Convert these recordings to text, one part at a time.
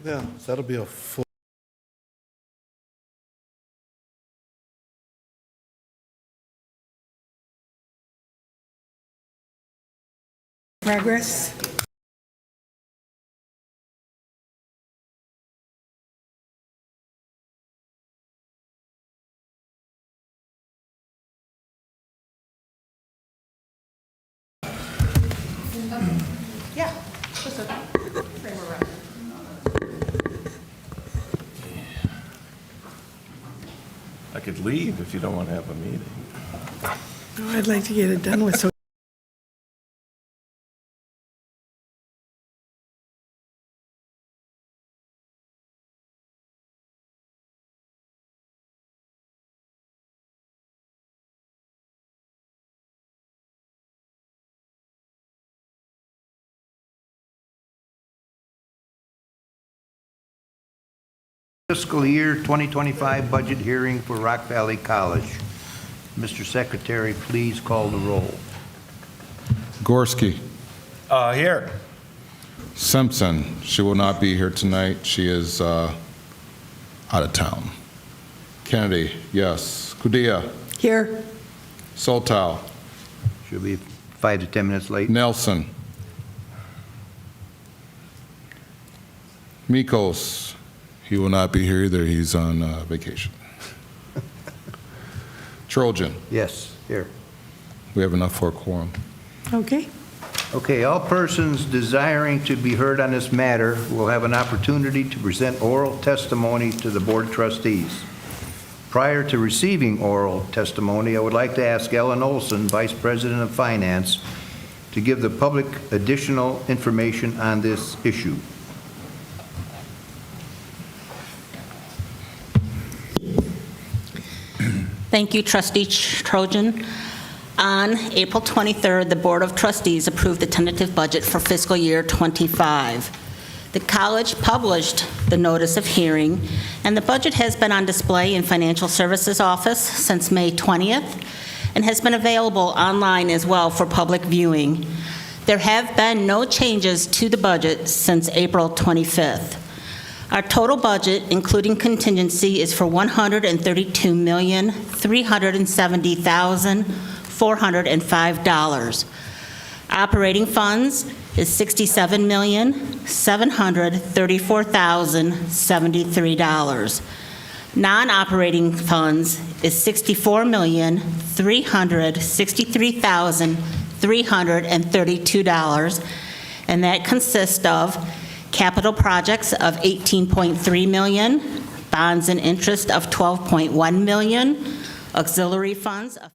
Yeah, that'll be a full. Progress. Yeah. I could leave if you don't want to have a meeting. Oh, I'd like to get it done with, so Fiscal year 2025 budget hearing for Rock Valley College. Mr. Secretary, please call the roll. Gorski. Here. Simpson. She will not be here tonight. She is out of town. Kennedy, yes. Kudia. here. She'll Soltow. be 5 to 10 minutes late. Nelson. Mikos. He will not be here either. He's on vacation. Trojan. Yes, here. We have enough for a quorum. Okay. Okay, all persons desiring to be heard on this matter will have an opportunity to present oral testimony to the Board of Trustees. Prior to receiving oral testimony, I would like to ask Ellen Olson, Vice President of Finance, to give the public additional information on this issue. Thank you, Trustee Trojan. On April 23rd, the Board of Trustees approved the tentative budget for fiscal year '25. The college published the notice of hearing, and the budget has been on display in Financial Services Office since May 20th and has been available online as well for public viewing. There have been no changes to the budget since April 25th. Our total budget, including contingency, is for $132,370,405. Operating funds is $67,734,073. Non-operating funds is $64,363,332, and that consists of capital projects of $18.3 million, bonds and interest of $12.1 million, auxiliary funds of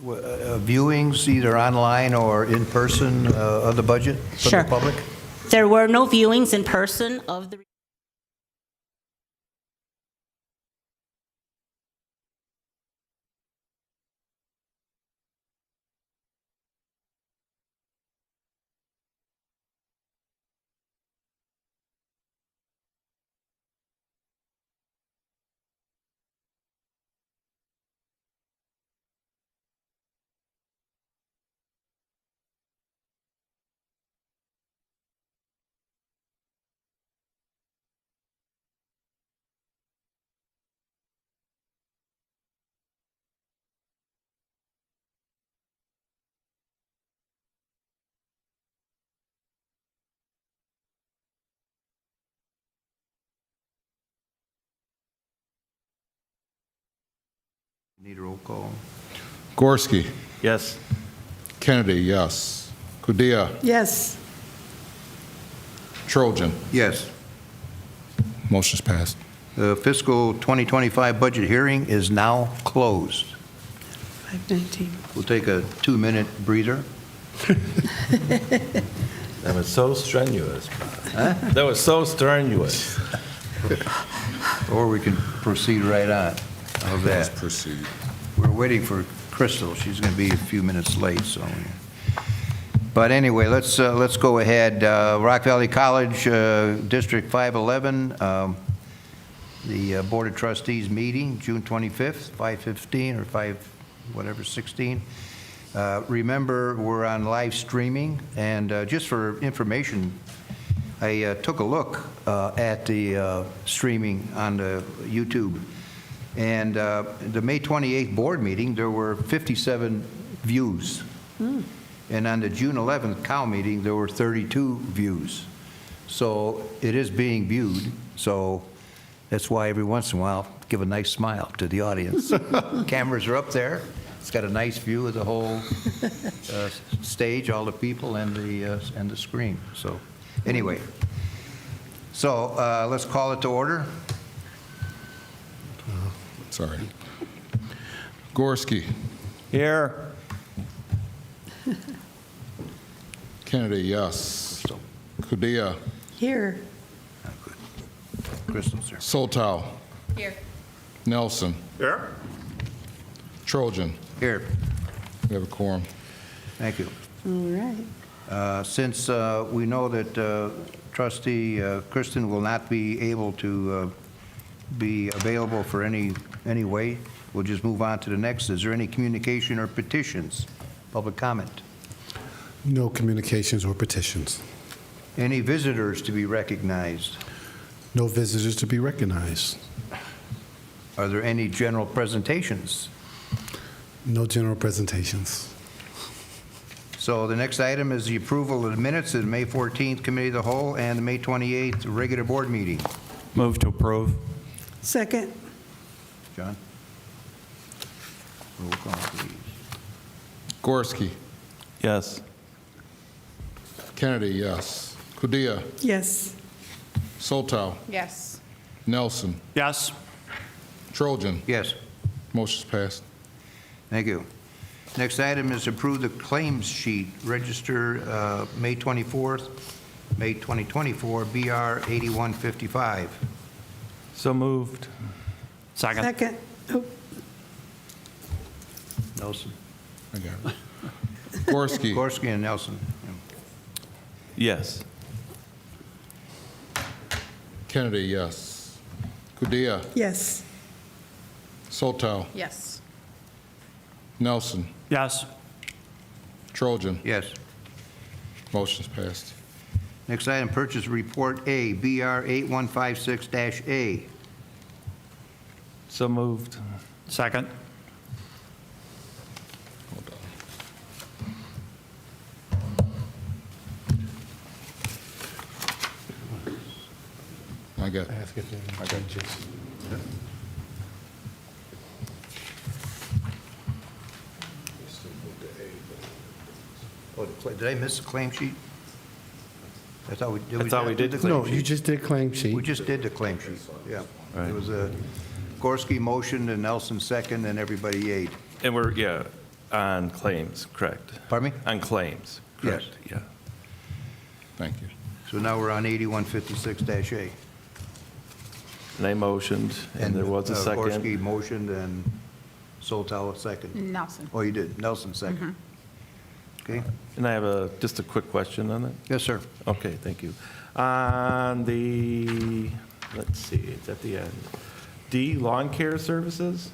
Viewings, either online or in person, of the budget for Sure. the public? There were no viewings in person of the Need a roll call. Gorski. Yes. Kennedy, yes. Kudia. Yes. Trojan. Yes. Motion's passed. The fiscal 2025 budget hearing is now closed. 5:19. We'll take a 2-minute breather. That was so strenuous. That was so strenuous. Or we can proceed right on. How's Let's that? proceed. We're waiting for Crystal. She's going to be a few minutes late, so. But anyway, let's go ahead. Rock Valley College, District 511, the Board of Trustees meeting, June 25th, 5:15 or 16. Remember, we're on live streaming, and just for information, I took a look at the streaming on the YouTube. And the May 28th board meeting, there were 57 views. And on the June 11th COW meeting, there were 32 views. So it is being viewed. So that's why every once in a while, give a nice smile to the audience. Cameras are up there. It's got a nice view of the whole stage, all the people, and the screen. So anyway, so let's call it to order. Sorry. Gorski. Here. Kennedy, yes. Kudia. Here. Crystal's there. Soltow. Here. Nelson. Here. Trojan. Here. We have a quorum. Thank you. All right. Since we know that Trustee Kristen will not be able to be available for any way, we'll just move on to the next. Is there any communication or petitions? Public comment? No communications or petitions. Any visitors to be recognized? No visitors to be recognized. Are there any general presentations? No general presentations. So the next item is the approval of the minutes of the May 14th Committee of the Whole and the May 28th regular board meeting. Move to approve. Second. John? Roll call, please. Gorski. Yes. Kennedy, yes. Kudia. Yes. Soltow. Yes. Nelson. Yes. Trojan. Yes. Motion's passed. Thank you. Next item is approve the claims sheet, register May 24th, May 2024, BR 8155. So moved. Second. Second. Oh, Nelson. I got it. Gorski. Gorski and Nelson. Yes. Kennedy, yes. Kudia. yes. Soltow. Yes. Nelson. Yes. Trojan. Yes. Motion's passed. Next item, purchase report A, BR 8156-A. So moved. Second. Hold on. I got it. I got it. Oh, did I miss the claim sheet? I thought we did. I thought we did the claim No, claim you sheet? just did claim sheet. We just did the claim sheet, yeah. Right. It was a Gorski motion and Nelson second, and everybody yayed. And we're, yeah, on claims, correct? Pardon me? On claims, correct? Yeah. Thank you. So now we're on 8156-A. And I motioned, and there was a Gorski second. motioned and Soltow second. Nelson. Oh, you did, Nelson second. Okay, And I have just a quick question on it. yes, sir. Okay, thank you. On the, let's see, it's at the end. D, lawn care services?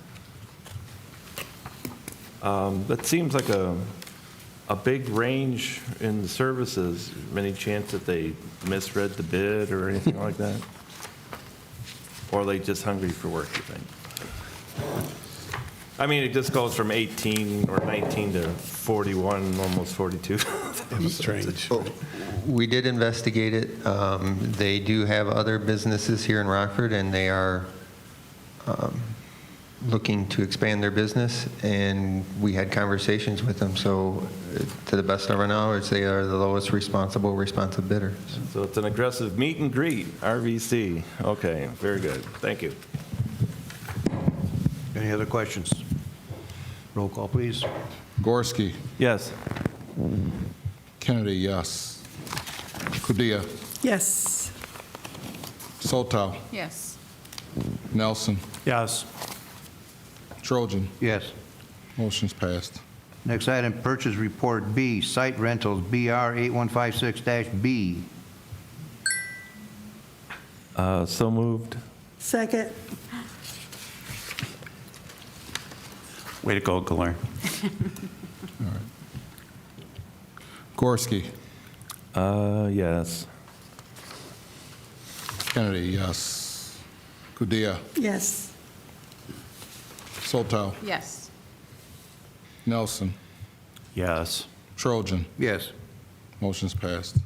That seems like a big range in the services. Any chance that they misread the bid or anything like that? Or are they just hungry for work, you think? I mean, it just goes from 18 or 19 to 41, almost 42. Strange. We did investigate it. They do have other businesses here in Rockford, and they are looking to expand their business, and we had conversations with them. So to the best of our knowledge, they are the lowest responsive bidder. So it's an aggressive meet and greet, RVC. Okay, very good. Thank you. Any other questions? Roll call, please. Gorski, Yes. Kennedy, yes. Kudia, Yes. Soltow, Yes. Nelson, Yes. Trojan. Yes. Motion's passed. Next item, purchase report B, site rentals, BR 8156-B. So moved. Second. Way to go, Galer. Gorski, Yes. Kennedy, yes. Kudia, Yes. Soltow, Yes. Nelson, Yes. Trojan. Yes. Motion's passed.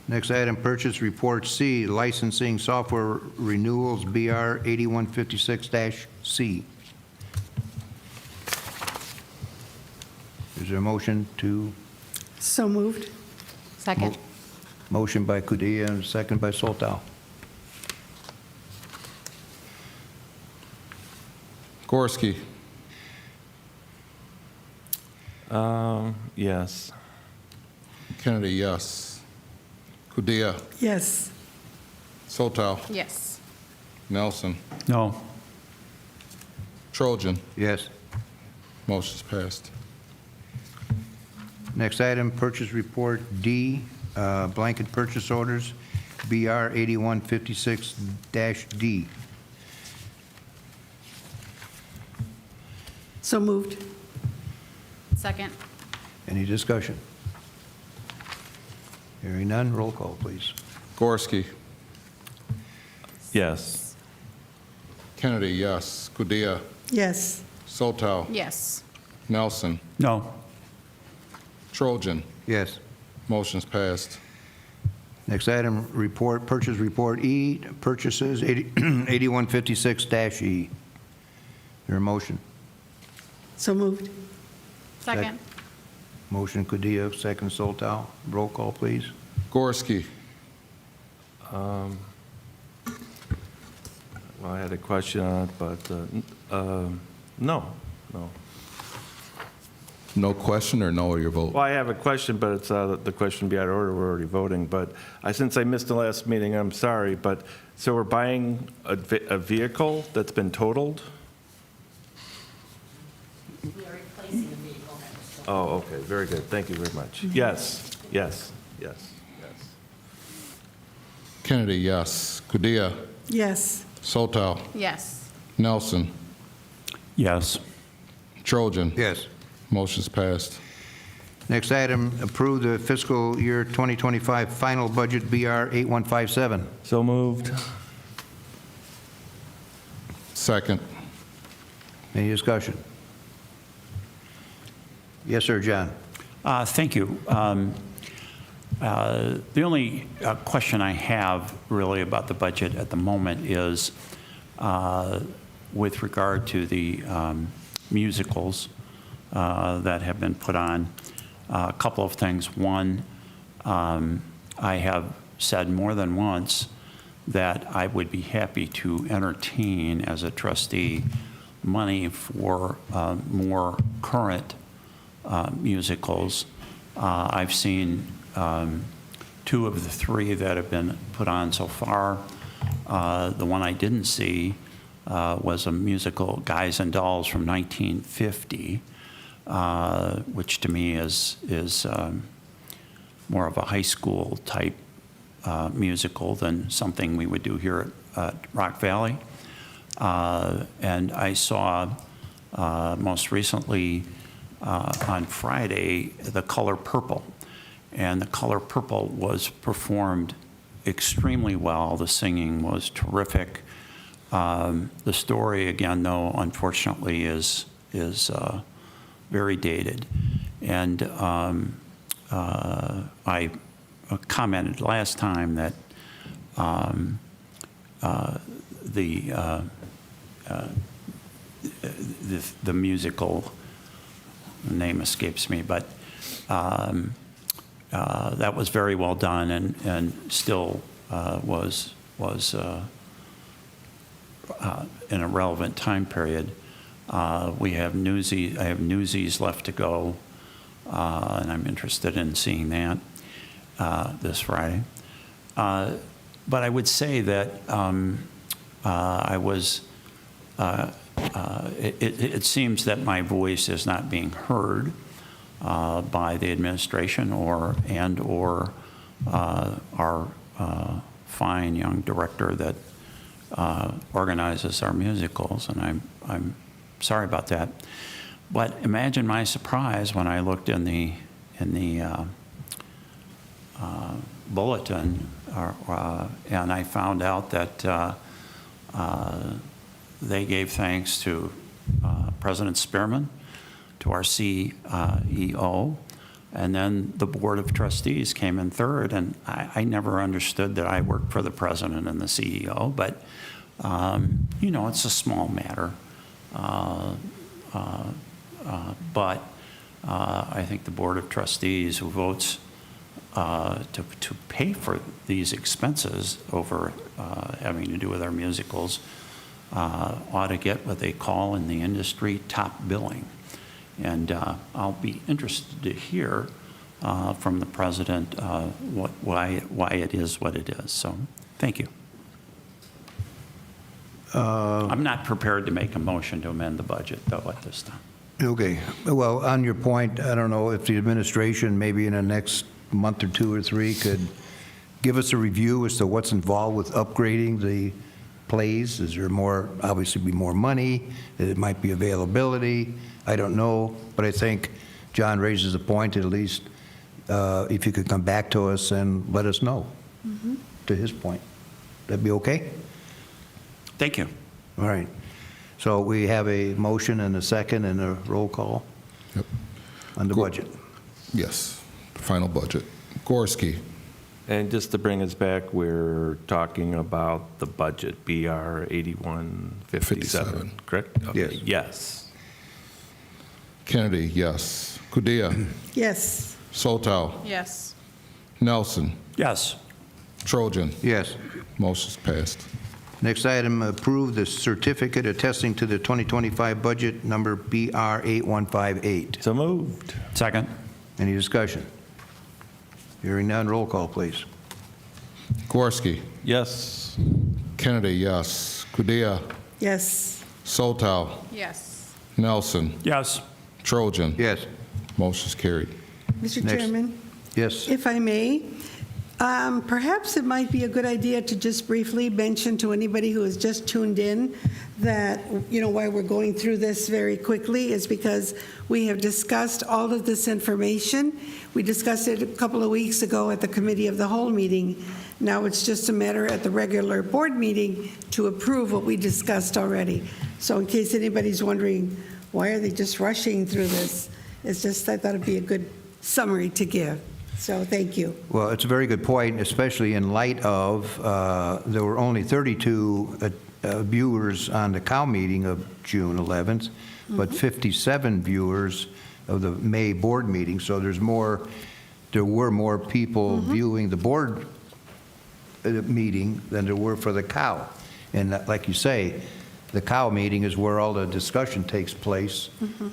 Next item, purchase report C, licensing software renewals, BR 8156-C. Is there a motion to, So moved. Second. motion by Kudia and second by Soltow? Gorski, Yes. Kennedy, yes. Kudia, Yes. Soltow, Yes. Nelson, No. Trojan. Yes. Motion's passed. Next item, purchase report D, blanket purchase orders, BR 8156-D. So moved. Second. Any discussion? Hearing none, roll call, please. Gorski, Yes. Kennedy, yes. Kudia, Yes. Soltow, Yes. Nelson, No. Trojan. Yes. Motion's passed. Next item, report, purchase report E, purchases 8156-E. Is there a motion? So moved. Second. Motion Kudia, second Soltow. Roll call, please. Gorski, Well, I had a question on it, but no. no question or no, your vote? Well, I have a question, but it's the question be out of order. We're already voting. But since I missed the last meeting, I'm sorry. But so we're buying a vehicle that's been totaled? We are replacing the vehicle that was sold. Oh, okay. Very good. Thank you very much. Yes. Kennedy, yes. Kudia, Yes. Soltow, Yes. Nelson, Yes. Trojan. Yes. Motion's passed. Next item, approve the fiscal year 2025 final budget, BR 8157. So moved. Second. Any discussion? Yes, sir, John. Thank you. The only question I have really about the budget at the moment is with regard to the musicals that have been put on. A couple of things. One, I have said more than once that I would be happy to entertain as a trustee money for more current musicals. I've seen two of the three that have been put on so far. The one I didn't see was a musical, Guys and Dolls, from 1950, which to me is more of a high school type musical than something we would do here at Rock Valley. And I saw most recently on Friday, The Color Purple. And The Color Purple was performed extremely well. The singing was terrific. The story, again, though, unfortunately, is very dated. And I commented last time that the musical, the name escapes me, but that was very well done and still was in a relevant time period. We have Newsies, I have Newsies left to go, and I'm interested in seeing that this Friday. But I would say that I was, it seems that my voice is not being heard by the administration or our fine young director that organizes our musicals, and I'm sorry about that. But imagine my surprise when I looked in the bulletin, and I found out that they gave thanks to President Spearman, to our CEO, and then the Board of Trustees came in third. And I never understood that I worked for the President and the CEO, but you know, it's a small matter. But I think the Board of Trustees, who votes to pay for these expenses over having to do with our musicals, ought to get what they call in the industry top billing. And I'll be interested to hear from the President why it is what it is. So thank you. I'm not prepared to make a motion to amend the budget, though, at this time. Okay. Well, on your point, I don't know if the administration, maybe in the next month or 2 or 3, could give us a review as to what's involved with upgrading the plays. Is there more, obviously be more money? It might be availability. I don't know. But I think John raises a point, at least if you could come back to us and let us know, to his point. That'd be okay? Thank you. All right. So we have a motion and a second and a roll call Yep. on the budget. Yes, final budget. Gorski, And just to bring us back, we're talking about the budget, BR 8157, correct? Okay, Yes. Yes. Kennedy, yes. Kudia, Yes. Soltow, Yes. Nelson, Yes. Trojan. Yes. Motion's passed. Next item, approve the certificate attesting to the 2025 budget, number BR 8158. So moved. Second. Any discussion? Hearing none, roll call, please. Gorski, Yes. Kennedy, yes. Kudia, Yes. Soltow, Yes. Nelson, Yes. Trojan. Yes. Motion's carried. Mr. Next. Chairman, Yes. if I may, perhaps it might be a good idea to just briefly mention to anybody who has just tuned in that, you know, why we're going through this very quickly is because we have discussed all of this information. We discussed it a couple of weeks ago at the Committee of the Whole meeting. Now it's just a matter at the regular board meeting to approve what we discussed already. So in case anybody's wondering, why are they just rushing through this? It's just, I thought it'd be a good summary to give. So thank you. Well, it's a very good point, especially in light of, there were only 32 viewers on the COW meeting of June 11th, but 57 viewers of the May board meeting. So there were more people viewing the board meeting than there were for the COW. And like you say, the COW meeting is where all the discussion takes place,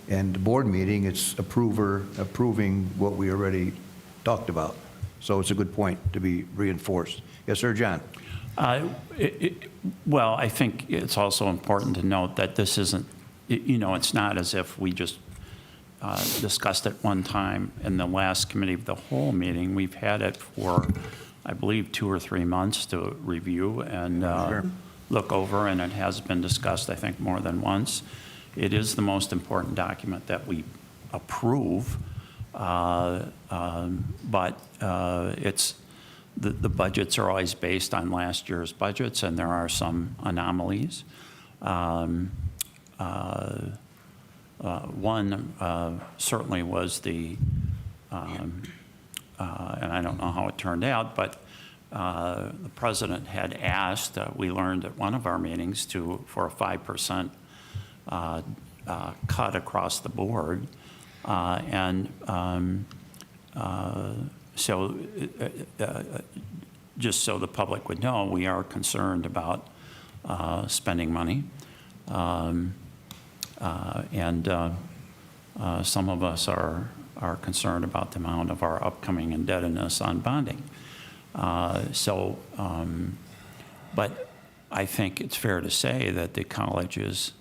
and the board meeting, it's approving what we already talked about. So it's a good point to be reinforced. Yes, sir, John? Well, I think it's also important to note that this isn't, you know, it's not as if we just discussed it one time in the last Committee of the Whole meeting. We've had it for, I believe, 2 or 3 months to review and look over, and it has been discussed, I think, more than once. It is the most important document that we approve, but it's the budgets are always based on last year's budgets, and there are some anomalies. One certainly was the, and I don't know how it turned out, but the president had asked, we learned at one of our meetings, for a 5% cut across the board. So just so the public would know, we are concerned about spending money. Some of us are concerned about the amount of our upcoming indebtedness on bonding. But I think it's fair to say that the college is,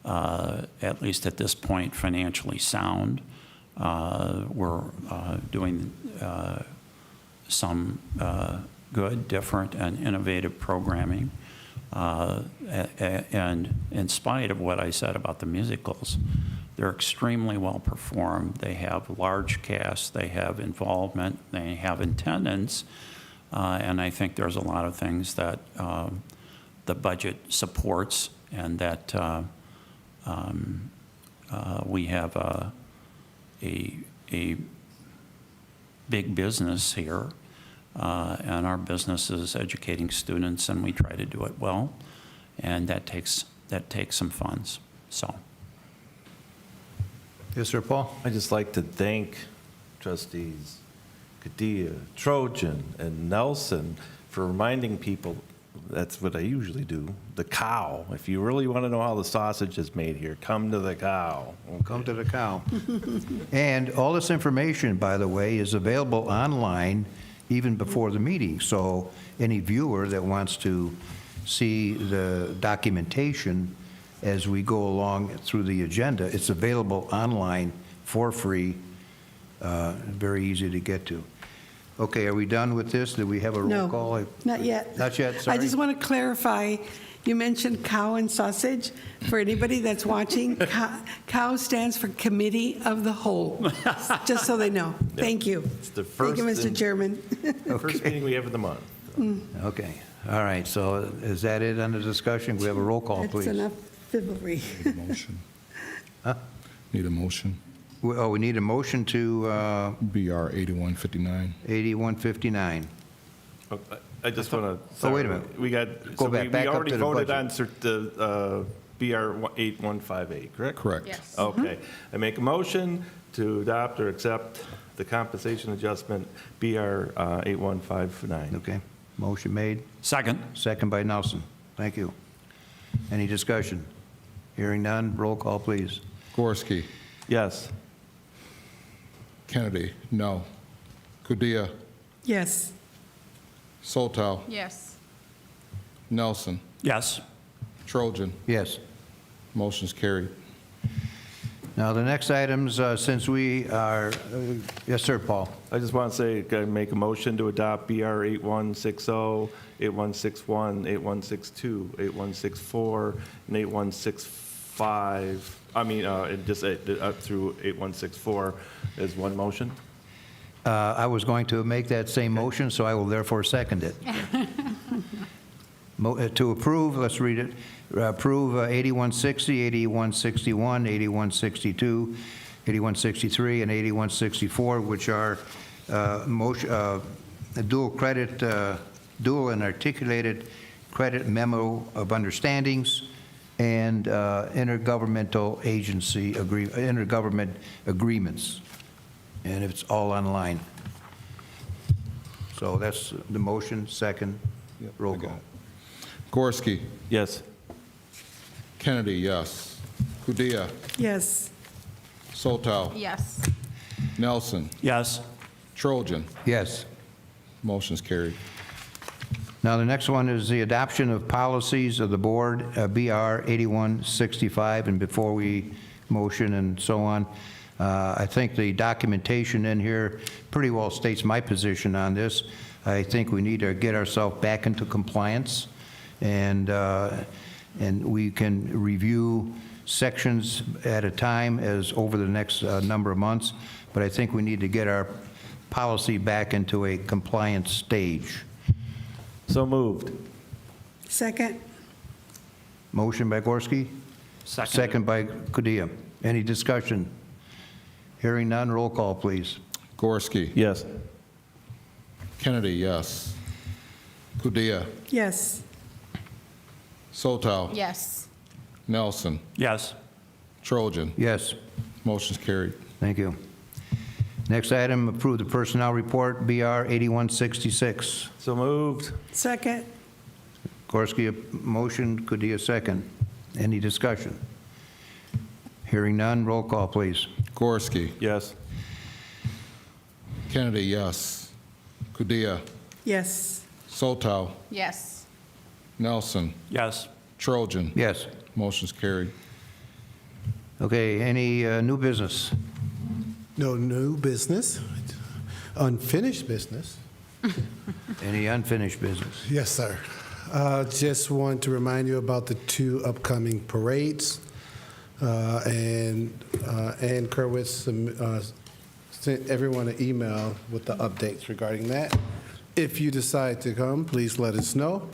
at least at this point, financially sound. We're doing some good, different, and innovative programming. And in spite of what I said about the musicals, they're extremely well performed. They have large casts, they have involvement, they have attendance, and I think there's a lot of things that the budget supports, and that we have a big business here, and our business is educating students, and we try to do it well, and that takes some funds. So. Yes, sir, Paul? I'd just like to thank trustees Kadia, Trojan, and Nelson for reminding people, that's what I usually do, the cow. If you really want to know how the sausage is made here, come to the cow. Okay. Come to the cow. And all this information, by the way, is available online even before the meeting. So any viewer that wants to see the documentation as we go along through the agenda, it's available online for free, very easy to get to. Okay, are we done with this? Do we have a roll call? No, not yet. Not yet, sorry. I just want to clarify, you mentioned cow and sausage. For anybody that's watching, cow stands for Committee of the Whole, just so they know. Thank you. It's the Thank you, Mr. Chairman. First meeting we have of the month. Okay, all right, so is that it on the discussion? We have a roll call, please. That's enough chivalry. Need a motion. Huh? Need a motion. We need a motion to BR 8159. 8159. I just want to. Oh, wait a minute. We got. Go so back we up already to the voted budget. on the BR 8158, correct? Correct. Yes. Okay. I make a motion to adopt or accept the compensation adjustment BR 8159. Okay, motion made, Second. second by Nelson. Thank you. Any discussion? Hearing none, roll call, please. Gorski. Yes. Kennedy, no. Kudia. Yes. Soltow. Yes. Nelson. Yes. Trojan. Yes. Motion's carried. Now, the next items, since we are, yes, sir, Paul. I just want to say, I make a motion to adopt BR 8160, 8161, 8162, 8164, and 8165. I mean, just up through 8164 as one motion. I was going to make that same motion, so I will therefore second it. To approve, let's read it. Approve 8160, 8161, 8162, 8163, and 8164, which are dual and articulated credit memo of understandings and intergovernmental agency intergovernment agreements. And it's all online. So that's the motion, second, roll call. Gorski. Yes. Kennedy, yes. Kudia. Yes. Soltow. Yes. Nelson. Yes. Trojan. Yes. Motion's carried. Now, the next one is the adoption of policies of the board, BR 8165, and before we motion and so on, I think the documentation in here pretty well states my position on this. I think we need to get ourselves back into compliance, and we can review sections at a time as over the next number of months, but I think we need to get our policy back into a compliance stage. So moved. Second? Motion by Gorski, second by Kudia. Any discussion? Hearing none, roll call, please. Gorski. Yes. Kennedy, yes. Kudia. Yes. Soltow. Yes. Nelson. Yes. Trojan. Yes, Motion's carried. thank you. Next item, approve the personnel report, BR 8166. So moved. Second? Gorski, a motion, Kudia, second. Any discussion? Hearing none, roll call, please. Gorski. Yes. Kennedy, yes. Kudia. Yes. Soltow. Yes. Nelson. Yes. Trojan. Yes. Motion's carried. Okay, any new business? No new business, unfinished business. Any unfinished business? Yes, sir. Just want to remind you about the 2 upcoming parades. And Ann Kerwitz sent everyone an email with the updates regarding that. If you decide to come, please let us know.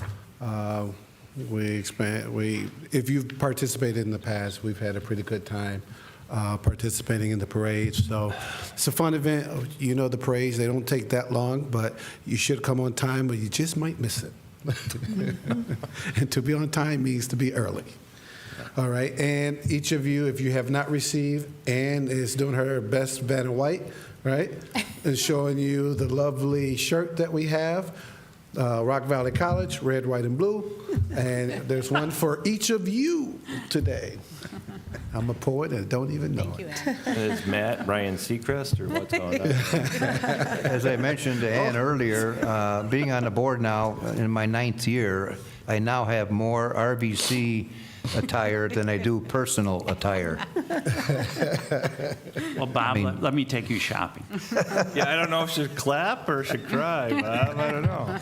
If you've participated in the past, we've had a pretty good time participating in the parades. So it's a fun event. You know, the parades, they don't take that long, but you should come on time, but you just might miss it. And to be on time means to be early. All right, and each of you, if you have not received, Ann is doing her best Vanna White, right? And showing you the lovely shirt that we have, Rock Valley College, red, white, and blue. And there's one for each of you today. I'm a poet and don't even know it. Is Matt Ryan Seacrest, or what's going on? As I mentioned to Ann earlier, being on the board now in my 9th year, I now have more RVC attire than I do personal attire. Well, Bob, let me take you shopping. Yeah, I don't know if should clap or should cry, Bob. I don't know.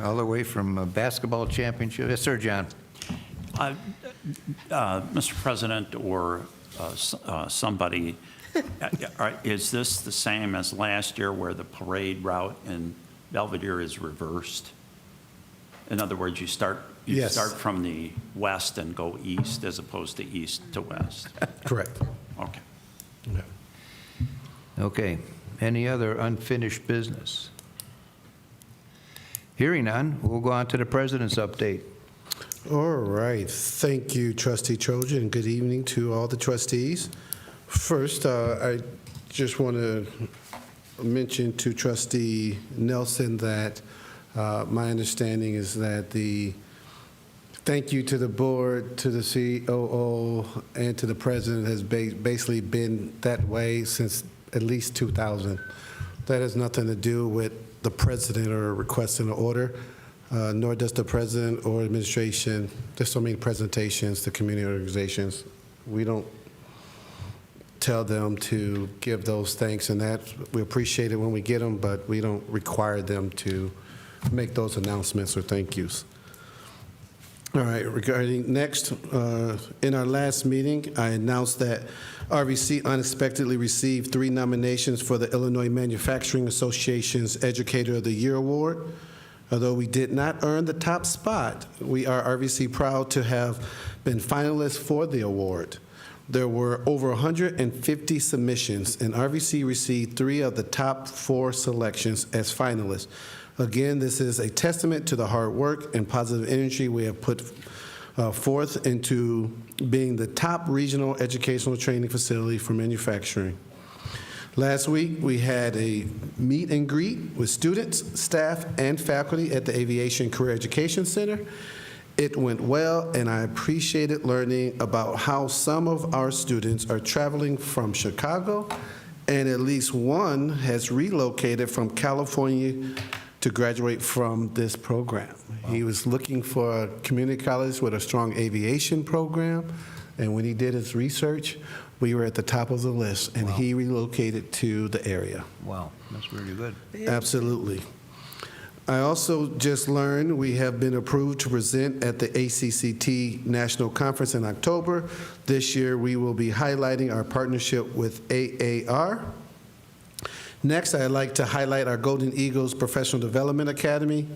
All the way from a basketball championship. Yes, sir, John. Mr. President, or somebody, is this the same as last year where the parade route in Belvedere is reversed? In other words, you start Yes. from the west and go east as opposed to east to west? Correct. Okay. Okay. Any other unfinished business? Hearing none, we'll go on to the president's update. All right. Thank you, Trustee Trojan, and good evening to all the trustees. First, I just want to mention to Trustee Nelson that my understanding is that thank you to the board, to the COO, and to the president has basically been that way since at least 2000. That has nothing to do with the president or requesting an order, nor does the president or administration. There's so many presentations to community organizations. We don't tell them to give those thanks and that. We appreciate it when we get them, but we don't require them to make those announcements or thank yous. All right, regarding next, in our last meeting, I announced that RVC unexpectedly received 3 nominations for the Illinois Manufacturing Association's Educator of the Year Award. Although we did not earn the top spot, we are RVC proud to have been finalists for the award. There were over 150 submissions, and RVC received 3 of the top 4 selections as finalists. Again, this is a testament to the hard work and positive energy we have put forth into being the top regional educational training facility for manufacturing. Last week, we had a meet and greet with students, staff, and faculty at the Aviation Career Education Center. It went well, and I appreciated learning about how some of our students are traveling from Chicago, and at least one has relocated from California to graduate from this program. Wow. He was looking for a community college with a strong aviation program, and when he did his research, we were at the top of the list, and he relocated to the area. Wow, that's really good. Absolutely. I also just learned we have been approved to present at the ACCT National Conference in October. This year, we will be highlighting our partnership with AAR. Next, I'd like to highlight our Golden Eagles Professional Development Academy.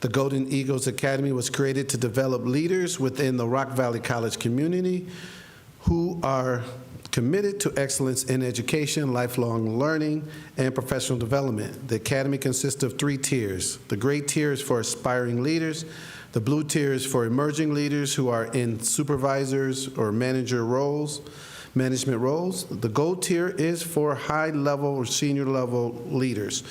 The Golden Eagles Academy was created to develop leaders within the Rock Valley College community who are committed to excellence in education, lifelong learning, and professional development. The academy consists of 3 tiers. The gray tier is for aspiring leaders. The blue tier is for emerging leaders who are in supervisors or management roles. The gold tier is for high-level or senior-level leaders.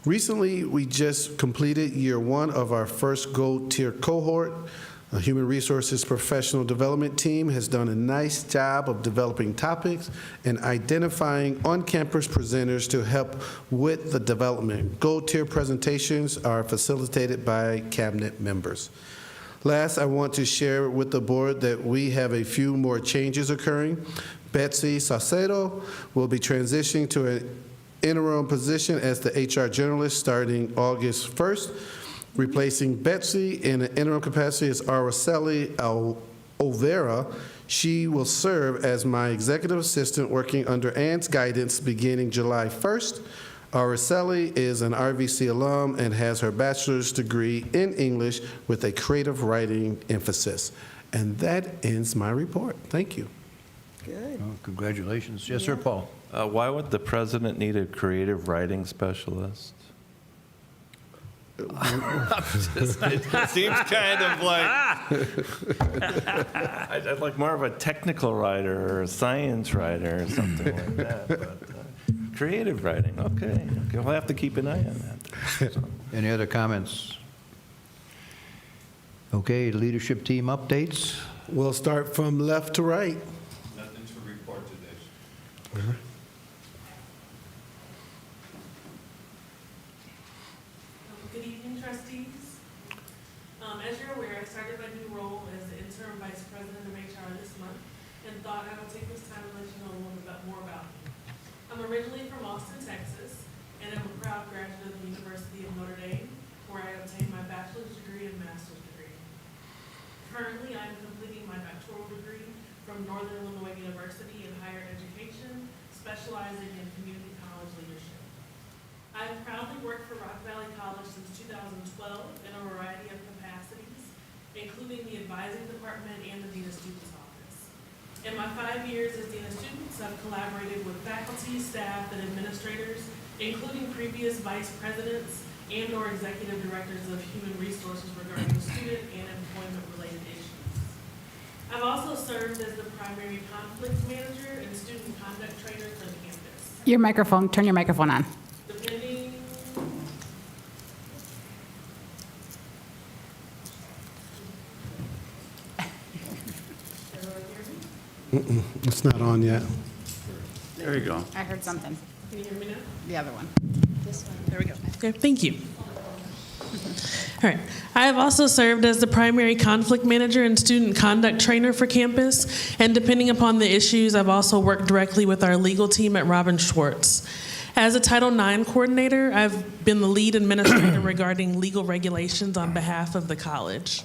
Recently, we just completed year 1 of our first gold tier cohort. The Human Resources Professional Development Team has done a nice job of developing topics and identifying on-campus presenters to help with the development. Gold-tier presentations are facilitated by cabinet members. Last, I want to share with the board that we have a few more changes occurring. Betsy Saucedo will be transitioning to an interim position as the HR generalist starting August 1st. Replacing Betsy in an interim capacity is Araceli Olvera. She will serve as my executive assistant working under Ann's guidance beginning July 1st. Araceli is an RVC alum and has her bachelor's degree in English with a creative writing emphasis. And that ends my report. Thank you. Good. Oh, congratulations. Yes, sir, Paul. Why would the president need a creative writing specialist? It seems kind of like I'd like more of a technical writer or a science writer or something like that. But creative writing, okay. We'll have to keep an eye on that. Any other comments? Okay, leadership team updates. We'll start from left to right. Nothing to report today. Good evening, trustees. As you're aware, I started my new role as the interim vice president of HR this month and thought I would take this time to let you know a little bit more about me. I'm originally from Austin, Texas, and I'm a proud graduate of the University of Notre Dame, where I obtained my bachelor's degree and master's degree. Currently, I'm completing my doctoral degree from Northern Illinois University in higher education, specializing in community college leadership. I've proudly worked for Rock Valley College since 2012 in a variety of capacities, including the advising department and the Dean of Students office. In my 5 years as Dean of Students, I've collaborated with faculty, staff, and administrators, including previous vice presidents and/or executive directors of human resources regarding student and employment-related issues. I've also served as the primary conflict manager and student conduct trainer for the campus. Your microphone, turn your microphone on. Depending, It's not on yet. There you go. I heard something. can you hear me now? The other one. There we go. Okay, thank you. All right. I have also served as the primary conflict manager and student conduct trainer for campus, and depending upon the issues, I've also worked directly with our legal team at Robin Schwartz. As a Title IX coordinator, I've been the lead administrator regarding legal regulations on behalf of the college.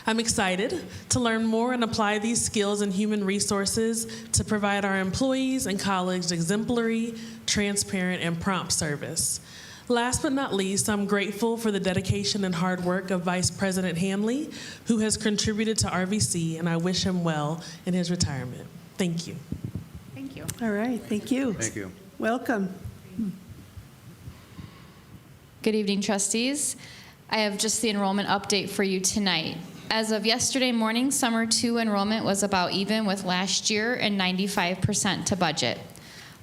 I'm excited to learn more and apply these skills in human resources to provide our employees and colleagues exemplary, transparent, and prompt service. Last but not least, I'm grateful for the dedication and hard work of Vice President Hanley, who has contributed to RVC, and I wish him well in his retirement. Thank you. Thank you. All right, thank you. Thank you. Welcome. Good evening, trustees. I have just the enrollment update for you tonight. As of yesterday morning, Summer 2 enrollment was about even with last year and 95% to budget.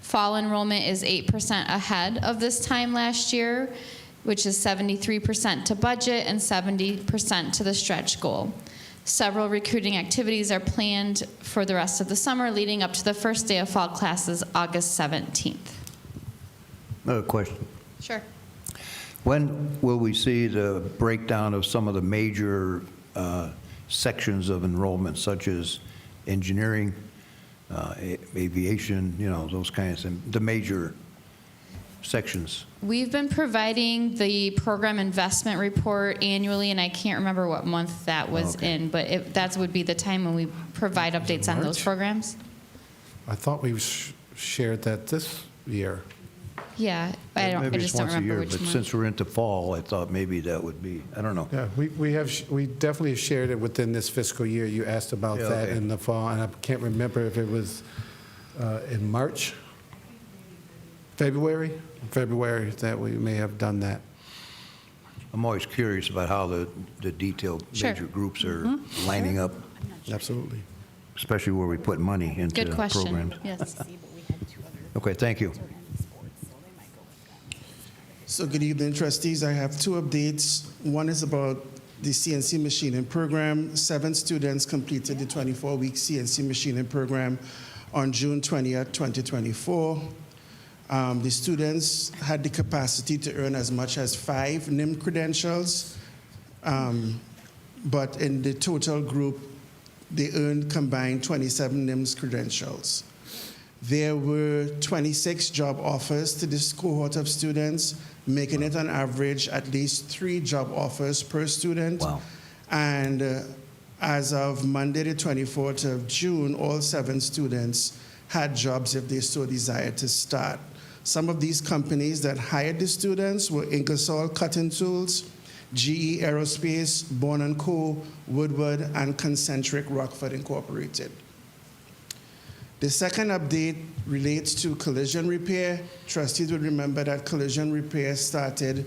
Fall enrollment is 8% ahead of this time last year, which is 73% to budget and 70% to the stretch goal. Several recruiting activities are planned for the rest of the summer, leading up to the first day of fall classes, August 17th. Another question. Sure. When will we see the breakdown of some of the major sections of enrollment, such as engineering, aviation, those kinds of things, the major sections? We've been providing the program investment report annually, and I can't remember what month that was in, but that would be the time when we provide updates on those March? programs. I thought we shared that this year. Yeah, I Maybe just it's don't once a remember year, which but month. since we're into fall, I thought maybe that would be, I don't know. Yeah, we definitely shared it within this fiscal year. You asked about Yeah, that okay. in the fall, and I can't remember if it was in March, February that we may have done that. I'm always curious about how the detailed Sure. major groups are lining up, Absolutely. especially where we put money into Good question. programs. Yes. Okay, thank you. So good evening, trustees. I have two updates. One is about the CNC machining program. 7 students completed the 24-week CNC machining program on June 20th, 2024. The students had the capacity to earn as much as 5 NIM credentials, but in the total group, they earned combined 27 NIMS credentials. There were 26 job offers to this cohort of students, making it on average at least 3 job offers per student. Wow. And as of Monday, the 24th of June, all 7 students had jobs if they so desired to start. Some of these companies that hired the students were Ingersoll Cutting Tools, GE Aerospace, Bourne & Co., Woodward, and Concentric Rockford Incorporated. The second update relates to collision repair. Trustees would remember that collision repair started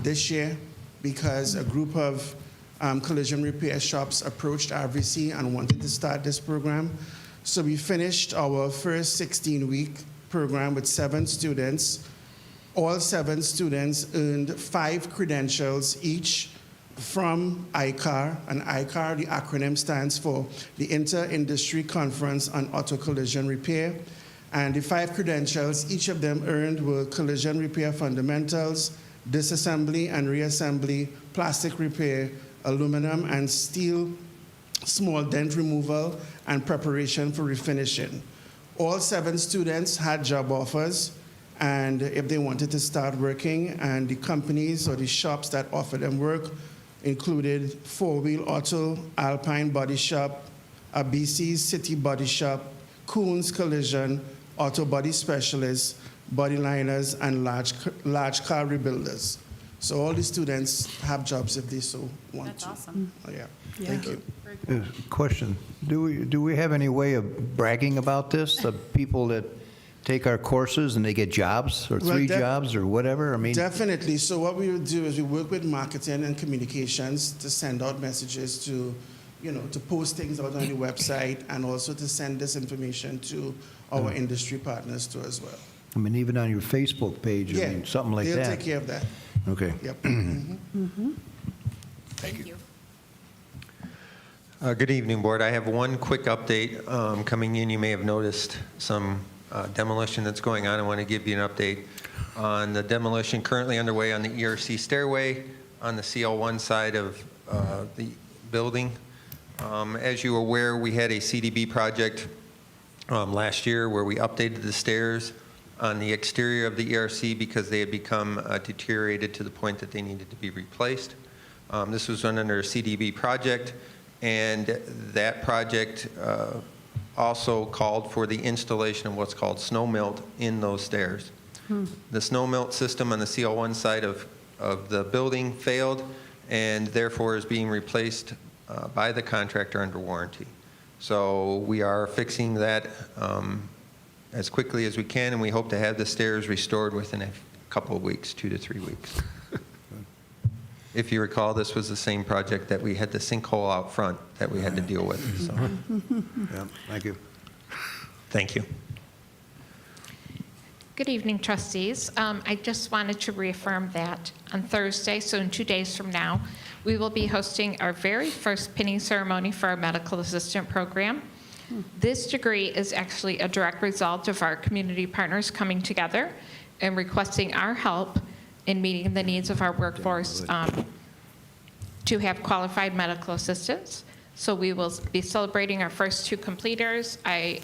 this year because a group of collision repair shops approached RVC and wanted to start this program. So we finished our first 16-week program with 7 students. All 7 students earned 5 credentials each from ICAR, and ICAR, the acronym stands for the Inter-Industry Conference on Auto Collision Repair. And the 5 credentials each of them earned were collision repair fundamentals, disassembly and reassembly, plastic repair, aluminum and steel, small dent removal, and preparation for refinishing. All 7 students had job offers, and if they wanted to start working, and the companies or the shops that offered them work included 4-Wheel Auto, Alpine Body Shop, BC's City Body Shop, Coons Collision, Auto Body Specialists, Body Liners, and large car rebuilders. So all the students have jobs if they so want That's to. awesome. Oh, yeah. Thank you. Question, do we have any way of bragging about this, the people that take our courses and they get jobs, or Well, 3 jobs, or whatever? I mean, Definitely. So what we would do is we work with marketing and communications to send out messages to, to post things out on the website, and also to send this information to our industry partners too as well. I mean, even on your Facebook page, I mean, something like they'll that. take care of that. Okay. Yep. Thank you. Good evening, Board. I have one quick update coming in. You may have noticed some demolition that's going on. I want to give you an update on the demolition currently underway on the ERC stairway on the CL1 side of the building. As you are aware, we had a CDB project last year where we updated the stairs on the exterior of the ERC because they had become deteriorated to the point that they needed to be replaced. This was done under a CDB project, and that project also called for the installation of what's called snow melt in those stairs. The snow melt system on the CL1 side of the building failed, and therefore is being replaced by the contractor under warranty. So we are fixing that as quickly as we can, and we hope to have the stairs restored within a couple of weeks, 2 to 3 weeks. If you recall, this was the same project that we had the sinkhole out front that we had to deal with. So. Yeah, thank you. Thank you. Good evening, trustees. I just wanted to reaffirm that on Thursday, so in 2 days from now, we will be hosting our very first pinning ceremony for our medical assistant program. This degree is actually a direct result of our community partners coming together and requesting our help in meeting the needs of our workforce to have qualified medical assistants. So we will be celebrating our first 2 completers. I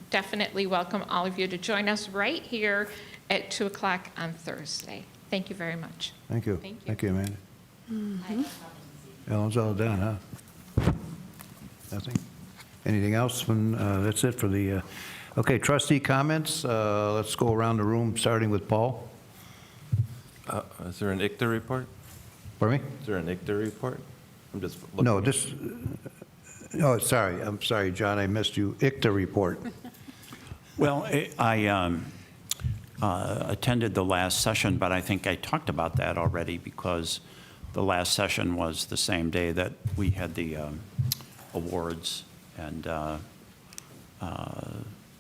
definitely welcome all of you to join us right here at 2 o'clock on Thursday. Thank you very much. Thank you. Thank you. Thank you, Amanda. Ellen's all done, huh? Nothing? Anything else? That's it for the, okay, trustee comments. Let's go around the room, starting with Paul. Is there an ICTA report? Pardon me? Is there an ICTA report? I'm just looking. No, oh, sorry. I'm sorry, John, I missed you. ICTA report. Well, I attended the last session, but I think I talked about that already because the last session was the same day that we had the awards, and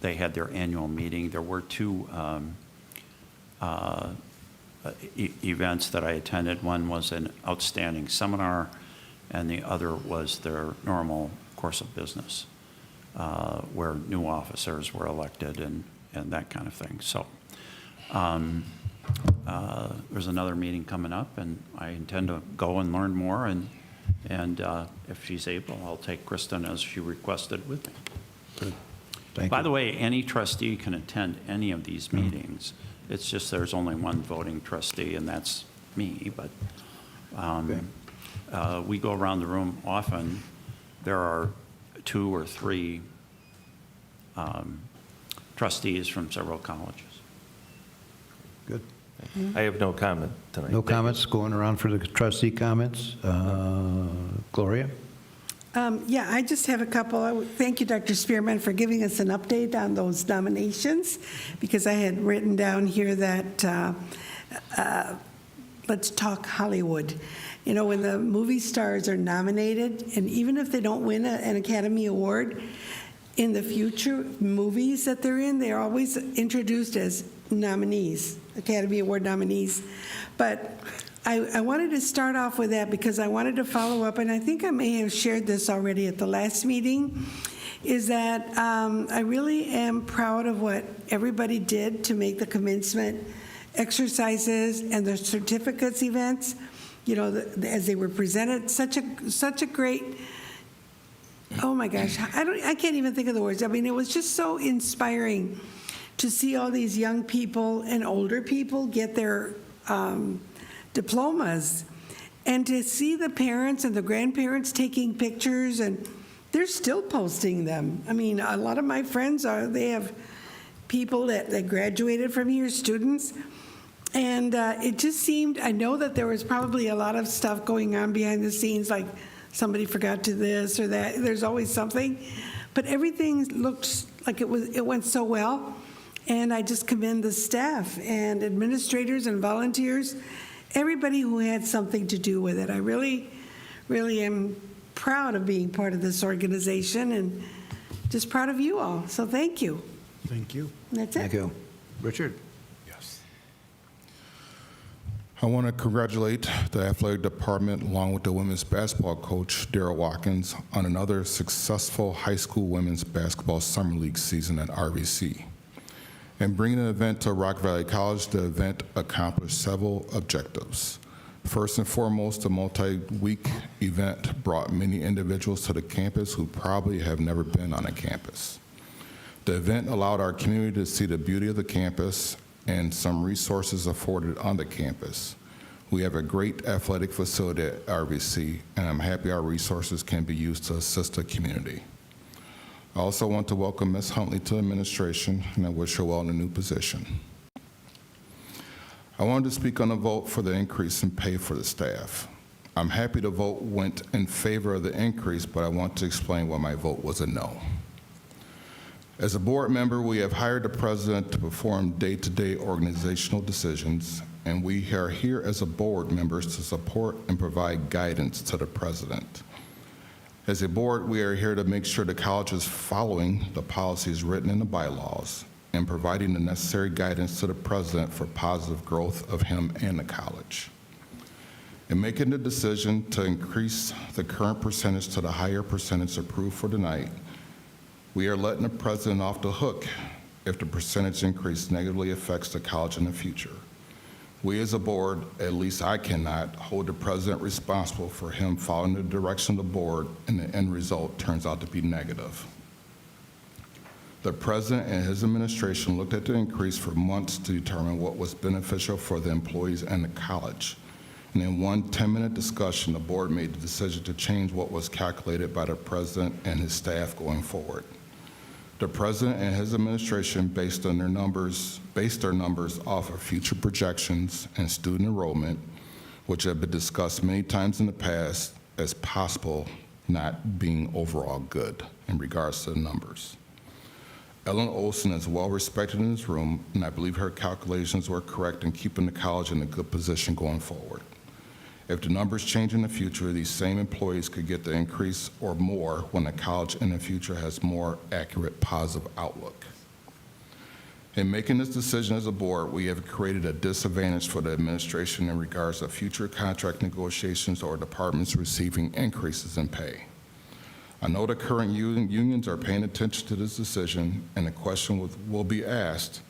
they had their annual meeting. There were 2 events that I attended. One was an outstanding seminar, and the other was their normal course of business, where new officers were elected and that kind of thing. So there's another meeting coming up, and I intend to go and learn more, and if she's able, I'll take Kristen as she requested with me. Thank By you. the way, any trustee can attend any of these meetings. It's just there's only one voting trustee, and that's me, but we go around the room often. There are 2 or 3 trustees from several colleges. Good. I have no comment tonight. No Thank you. comments going around for the trustee comments? Gloria? Yeah, I just have a couple. Thank you, Dr. Spearman, for giving us an update on those nominations, because I had written down here that let's talk Hollywood. You know, when the movie stars are nominated, and even if they don't win an Academy Award, in the future movies that they're in, they're always introduced as nominees, Academy Award nominees. But I wanted to start off with that because I wanted to follow up, and I think I may have shared this already at the last meeting, is that I really am proud of what everybody did to make the commencement exercises and the certificates events, you know, as they were presented. Such a great, oh my gosh, I can't even think of the words. I mean, it was just so inspiring to see all these young people and older people get their diplomas, and to see the parents and the grandparents taking pictures, and they're still posting them. I mean, a lot of my friends they have people that graduated from here, students, and it just seemed, I know that there was probably a lot of stuff going on behind the scenes, like somebody forgot to this or that. There's always something, but everything looked like it went so well, and I just commend the staff and administrators and volunteers, everybody who had something to do with it. I really, really am proud of being part of this organization, and just proud of you all. So thank you. Thank you. And that's it. Thank you. Richard? Yes. I want to congratulate the athletic department along with the women's basketball coach, Daryl Watkins, on another successful high school women's basketball summer league season at RVC. In bringing the event to Rock Valley College, the event accomplished several objectives. First and foremost, the multi-week event brought many individuals to the campus who probably have never been on a campus. The event allowed our community to see the beauty of the campus and some resources afforded on the campus. We have a great athletic facility at RVC, and I'm happy our resources can be used to assist the community. I also want to welcome Ms. Huntley to administration, and I wish her well in the new position. I wanted to speak on the vote for the increase in pay for the staff. I'm happy the vote went in favor of the increase, but I want to explain why my vote was a no. As a board member, we have hired the president to perform day-to-day organizational decisions, and we are here as a board members to support and provide guidance to the president. As a board, we are here to make sure the college is following the policies written in the bylaws and providing the necessary guidance to the president for positive growth of him and the college. In making the decision to increase the current percentage to the higher percentage approved for tonight, we are letting the president off the hook if the percentage increase negatively affects the college in the future. We as a board, at least I cannot, hold the president responsible for him following the direction of the board and the end result turns out to be negative. The president and his administration looked at the increase for months to determine what was beneficial for the employees and the college. And in one 10-minute discussion, the board made the decision to change what was calculated by the president and his staff going forward. The president and his administration based their numbers off of future projections and student enrollment, which have been discussed many times in the past as possible not being overall good in regards to the numbers. Ellen Olson is well respected in this room, and I believe her calculations were correct in keeping the college in a good position going forward. If the numbers change in the future, these same employees could get the increase or more when the college in the future has more accurate positive outlook. In making this decision as a board, we have created a disadvantage for the administration in regards to future contract negotiations or departments receiving increases in pay. I know the current unions are paying attention to this decision, and the question will be asked,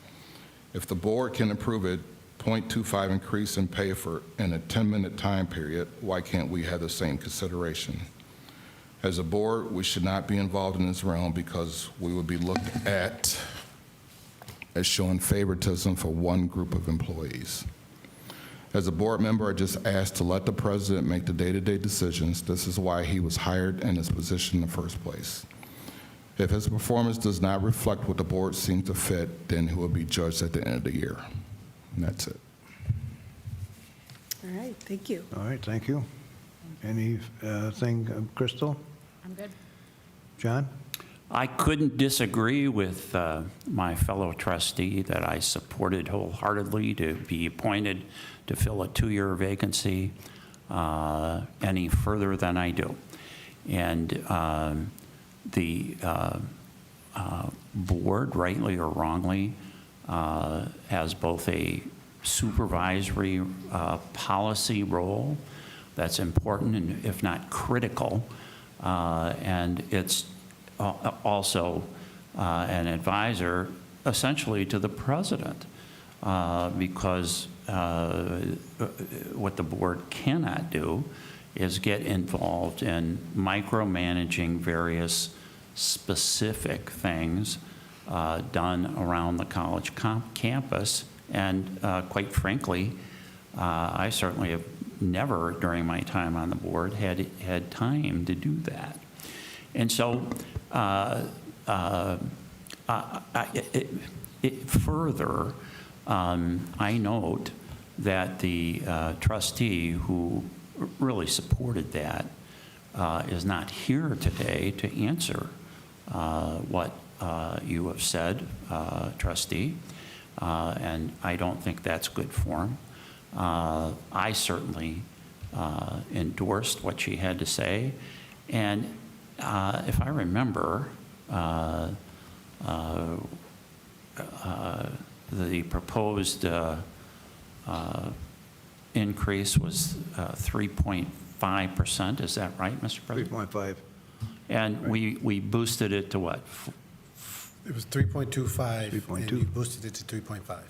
if the board can approve a 0.25 increase in pay in a 10-minute time period, why can't we have the same consideration? As a board, we should not be involved in this realm because we would be looked at as showing favoritism for one group of employees. As a board member, I just asked to let the president make the day-to-day decisions. This is why he was hired in his position in the first place. If his performance does not reflect what the board seems to fit, then he will be judged at the end of the year. And that's it. All right, thank you. All right, thank you. Anything, Crystal? I'm good. John? I couldn't disagree with my fellow trustee that I supported wholeheartedly to be appointed to fill a 2-year vacancy any further than I do. And the board, rightly or wrongly, has both a supervisory policy role that's important and if not critical, and it's also an advisor essentially to the president, because what the board cannot do is get involved in micromanaging various specific things done around the college campus. And quite frankly, I certainly have never during my time on the board had time to do that. And so further, I note that the trustee who really supported that is not here today to answer what you have said, trustee, and I don't think that's good form. I certainly endorsed what she had to say, and if I remember, the proposed increase was 3.5%. Is that right, Mr. President? 3.5. And right. we boosted it to what? It was 3.25, 3.2. and you boosted it to 3.5.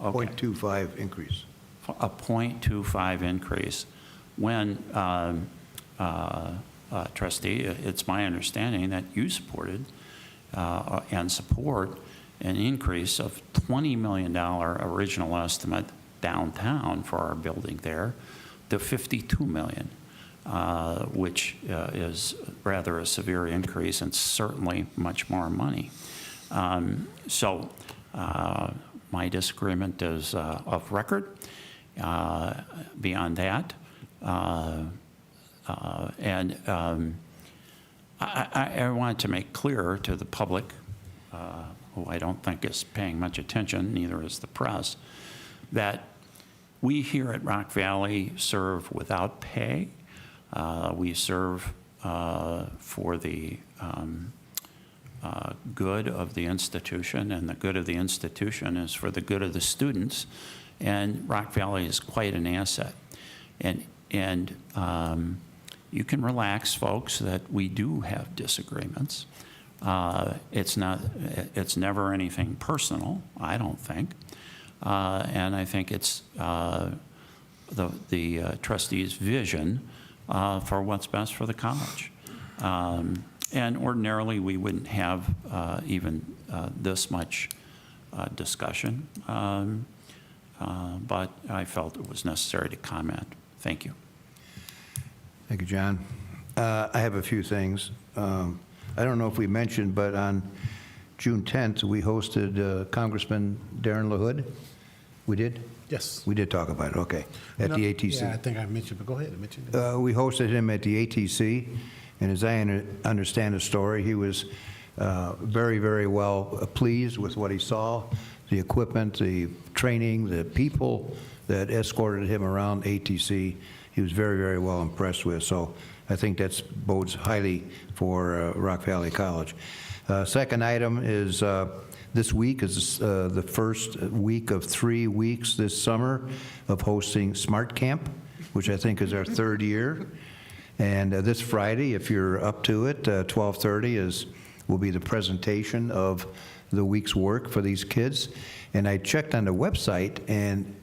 Okay. 0.25 increase. A 0.25 increase. When, trustee, it's my understanding that you supported and support an increase of $20 million original estimate downtown for our building there to $52 million, which is rather a severe increase and certainly much more money. So my disagreement is of record. Beyond that, I wanted to make clear to the public, who I don't think is paying much attention, neither is the press, that we here at Rock Valley serve without pay. We serve for the good of the institution, and the good of the institution is for the good of the students, and Rock Valley is quite an asset. And you can relax, folks, that we do have disagreements. It's never anything personal, I don't think. And I think it's the trustees' vision for what's best for the college. And ordinarily, we wouldn't have even this much discussion, but I felt it was necessary to comment. Thank you. Thank you, John. I have a few things. I don't know if we mentioned, but on June 10th, we hosted Congressman Darren LaHood. We did? Yes. We did talk about it, okay, at the ATC. Yeah, I think I mentioned, but go ahead. I mentioned it. We hosted him at the ATC, and as I understand the story, he was very, very well pleased with what he saw, the equipment, the training, the people that escorted him around ATC. He was very, very well impressed with, so I think that bodes highly for Rock Valley College. Second item is this week is the first week of 3 weeks this summer of hosting Smart Camp, which I think is our third year. And this Friday, if you're up to it, 12:30 will be the presentation of the week's work for these kids. And I checked on the website, and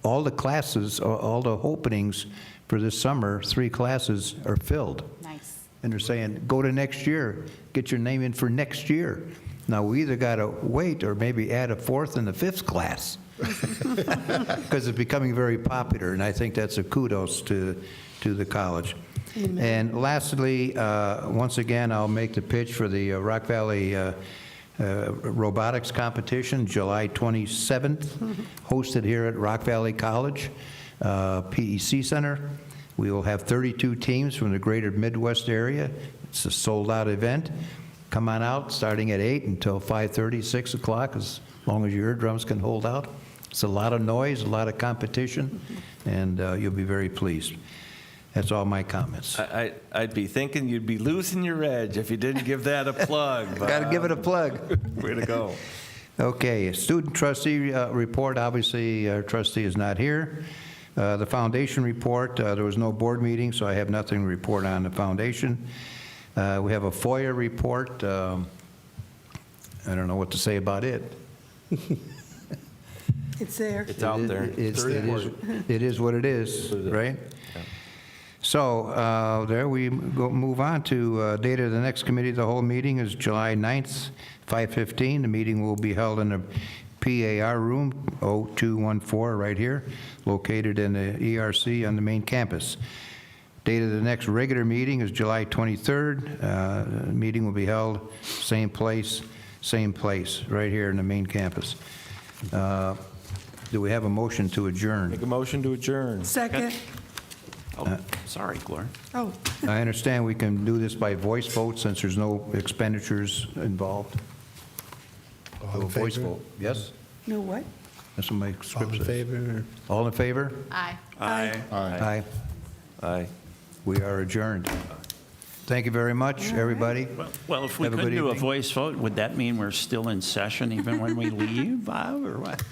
all the classes, all the openings for this summer, 3 classes are filled. Nice. And they're saying, go to next year, get your name in for next year. Now, we either got to wait or maybe add a 4th and a 5th class, because it's becoming very popular, and I think that's a kudos to the college. Amen. And lastly, once again, I'll make the pitch for the Rock Valley robotics competition, July 27th, hosted here at Rock Valley College, PEC Center. We will have 32 teams from the greater Midwest area. It's a sold-out event. Come on out, starting at 8 until 5:30, 6 o'clock, as long as your eardrums can hold out. It's a lot of noise, a lot of competition, and you'll be very pleased. That's all my comments. I'd be thinking you'd be losing your edge if you didn't give that a plug. Got to give it a plug. Way to go. Okay, student trustee report, obviously our trustee is not here. The foundation report, there was no board meeting, so I have nothing to report on the foundation. We have a FOIA report. I don't know what to say about it. It's there. It's out there. It is what it is, right? So there we move on to date of the next committee of the whole meeting is July 9th, 5:15. The meeting will be held in the PAR room 0214 right here, located in the ERC on the main campus. Date of the next regular meeting is July 23rd. The meeting will be held same place, right here in the main campus. Do we have a motion to adjourn? Make a motion to adjourn. Second. Oh, sorry, Gloria. Oh, I understand we can do this by voice vote since there's no expenditures involved. All in Voice favor? vote, yes? no what? That's what my All script in says. favor? All in favor? Aye. Aye. Aye. Aye. We are adjourned. Thank you very much, everybody. Well, if we Have a could good do a evening. voice vote, would that mean we're still in session even when we leave, or what?